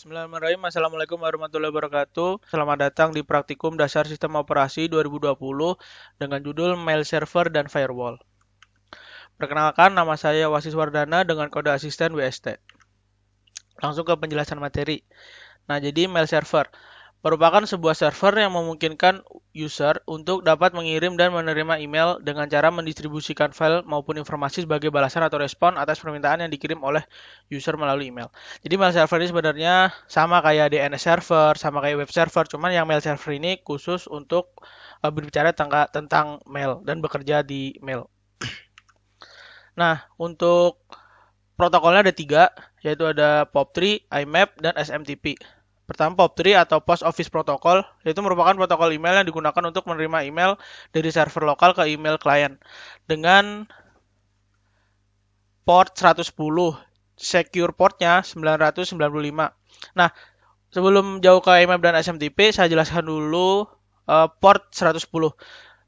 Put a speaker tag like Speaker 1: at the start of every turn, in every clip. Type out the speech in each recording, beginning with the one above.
Speaker 1: Bismillahirrahmanirrahim. Assalamualaikum warahmatullahi wabarakatuh. Selamat datang di Praktikum Dasar Sistem Operasi 2020 dengan judul Mail Server dan Firewall. Perkenalkan, nama saya Wasis Wardana dengan kode asisten WST. Langsung ke penjelasan materi. Nah, jadi mail server merupakan sebuah server yang memungkinkan user untuk dapat mengirim dan menerima email dengan cara mendistribusikan file maupun informasi sebagai balasan atau respon atas permintaan yang dikirim oleh user melalui email. Jadi mail server ini sebenarnya sama kayak DNS server, sama kayak web server, cuman yang mail server ini khusus untuk berbicara tentang mail dan bekerja di mail. Nah, untuk protokolnya ada 3, yaitu ada POP3, IMAP, dan SMTP. Pertama, POP3 atau Post Office Protocol, yaitu merupakan protokol email yang digunakan untuk menerima email dari server lokal ke email klien dengan port 110, secure portnya 995. Nah, sebelum jauh ke IMAP dan SMTP, saya jelaskan dulu port 110.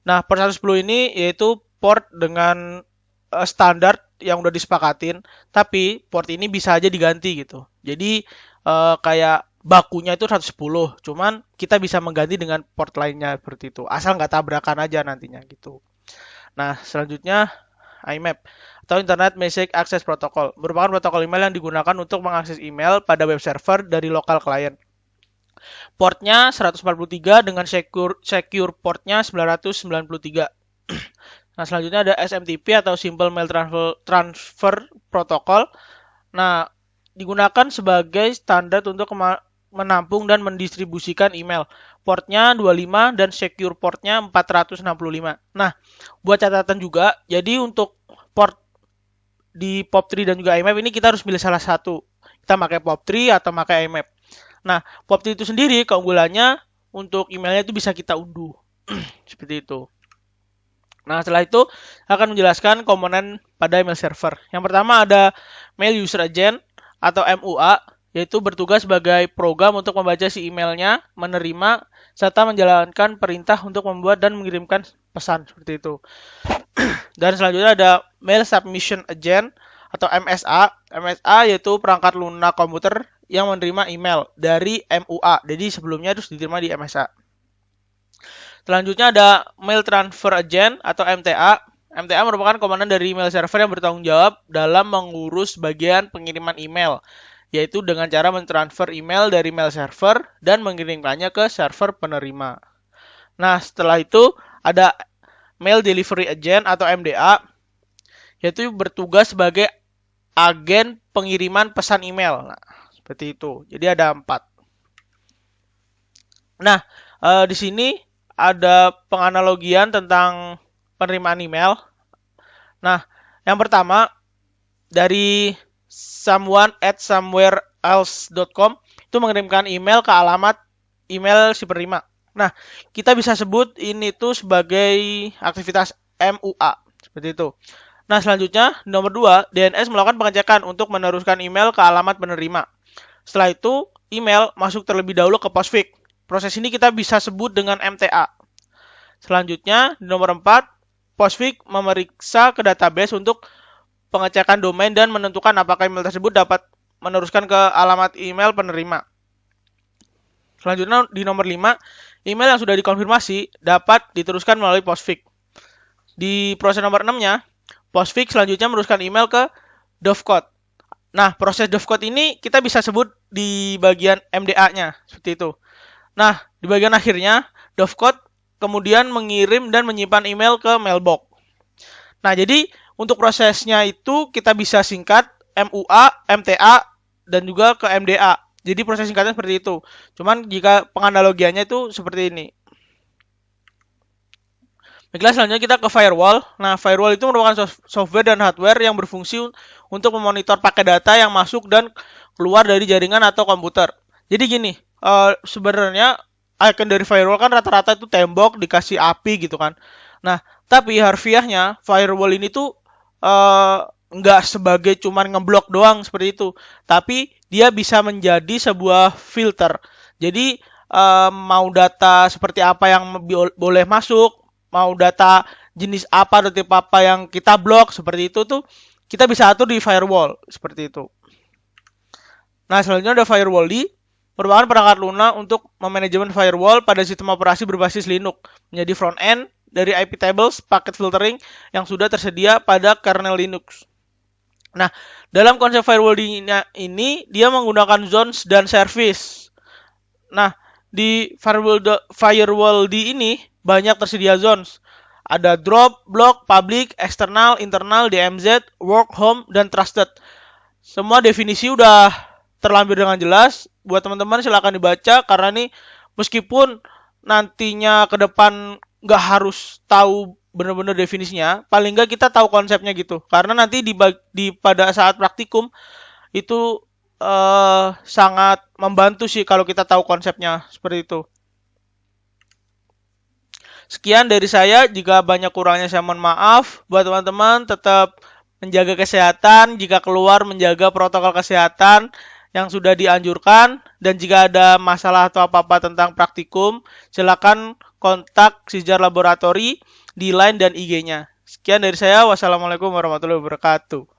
Speaker 1: Nah, port 110 ini yaitu port dengan standar yang udah disepakatin, tapi port ini bisa aja diganti gitu. Jadi kayak bakunya itu 110, cuman kita bisa mengganti dengan port lainnya seperti itu. Asal nggak tabrakan aja nantinya gitu. Nah, selanjutnya IMAP atau Internet Message Access Protocol merupakan protokol email yang digunakan untuk mengakses email pada web server dari lokal klien. Portnya 143 dengan secure portnya 993. Nah, selanjutnya ada SMTP atau Simple Mail Transfer Protocol. Nah, digunakan sebagai standar untuk menampung dan mendistribusikan email. Portnya 25 dan secure portnya 465. Nah, buat catatan juga, jadi untuk port di POP3 dan juga IMAP ini kita harus pilih salah satu. Kita pakai POP3 atau pakai IMAP. Nah, POP3 itu sendiri keunggulannya untuk emailnya itu bisa kita unduh. Seperti itu. Nah, setelah itu akan menjelaskan komponen pada email server. Yang pertama ada Mail User Agent atau MUA, yaitu bertugas sebagai program untuk membaca si emailnya, menerima, serta menjalankan perintah untuk membuat dan mengirimkan pesan, seperti itu. Dan selanjutnya ada Mail Submission Agent atau MSA. MSA yaitu perangkat lunak komputer yang menerima email dari MUA. Jadi sebelumnya harus diterima di MSA. Selanjutnya ada Mail Transfer Agent atau MTA. MTA merupakan komponen dari email server yang bertanggung jawab dalam mengurus bagian pengiriman email, yaitu dengan cara mentransfer email dari mail server dan mengirimkannya ke server penerima. Nah, setelah itu ada Mail Delivery Agent atau MDA, yaitu bertugas sebagai agen pengiriman pesan email. Nah, seperti itu. Jadi ada 4. Nah, di sini ada penganalogian tentang penerimaan email. Nah, yang pertama dari someone@somewhereelse.com itu mengirimkan email ke alamat email si penerima. Nah, kita bisa sebut ini tuh sebagai aktivitas MUA, seperti itu. Nah, selanjutnya nomor 2, DNS melakukan pengecekan untuk meneruskan email ke alamat penerima. Setelah itu, email masuk terlebih dahulu ke Postfix. Proses ini kita bisa sebut dengan MTA. Selanjutnya, di nomor 4, Postfix memeriksa ke database untuk pengecekan domain dan menentukan apakah email tersebut dapat meneruskan ke alamat email penerima. Selanjutnya, di nomor 5, email yang sudah dikonfirmasi dapat diteruskan melalui Postfix. Di proses nomor 6-nya, Postfix selanjutnya meneruskan email ke Dovecot. Nah, proses Dovecot ini kita bisa sebut di bagian MDA-nya, seperti itu. Nah, di bagian akhirnya, Dovecot kemudian mengirim dan menyimpan email ke mailbox. Nah, jadi untuk prosesnya itu kita bisa singkat MUA, MTA, dan juga ke MDA. Jadi proses singkatnya seperti itu. Cuman jika penganalogiannya itu seperti ini. Baiklah, selanjutnya kita ke firewall. Nah, firewall itu merupakan software dan hardware yang berfungsi untuk memonitor paket data yang masuk dan keluar dari jaringan atau komputer. Jadi gini, sebenarnya icon dari firewall kan rata-rata itu tembok dikasih api gitu kan. Nah, tapi harfiahnya firewall ini tuh nggak sebagai cuman ngeblok doang seperti itu, tapi dia bisa menjadi sebuah filter. Jadi mau data seperti apa yang boleh masuk, mau data jenis apa atau tipe apa yang kita blok seperti itu tuh kita bisa atur di firewall seperti itu. Nah, selanjutnya ada firewall merupakan perangkat lunak untuk memanajemen firewall pada sistem operasi berbasis Linux, menjadi front end dari IP tables packet filtering yang sudah tersedia pada kernel Linux. Nah, dalam konsep firewall ini dia menggunakan zones dan service. Nah, di firewall ini banyak tersedia zones. Ada drop, block, public, external, internal, DMZ, work, home, dan trusted. Semua definisi udah terlampir dengan jelas. Buat teman-teman silahkan dibaca karena nih meskipun nantinya ke depan nggak harus tahu benar-benar definisinya, paling nggak kita tahu konsepnya gitu. Karena nanti pada saat praktikum itu sangat membantu sih kalau kita tahu konsepnya seperti itu. Sekian dari saya, jika banyak kurangnya saya mohon maaf. Buat teman-teman tetap menjaga kesehatan, jika keluar menjaga protokol kesehatan yang sudah dianjurkan, dan jika ada masalah atau apa-apa tentang praktikum, silakan kontak Sijar Laboratory di line dan IG-nya. Sekian dari saya, wassalamualaikum warahmatullahi wabarakatuh.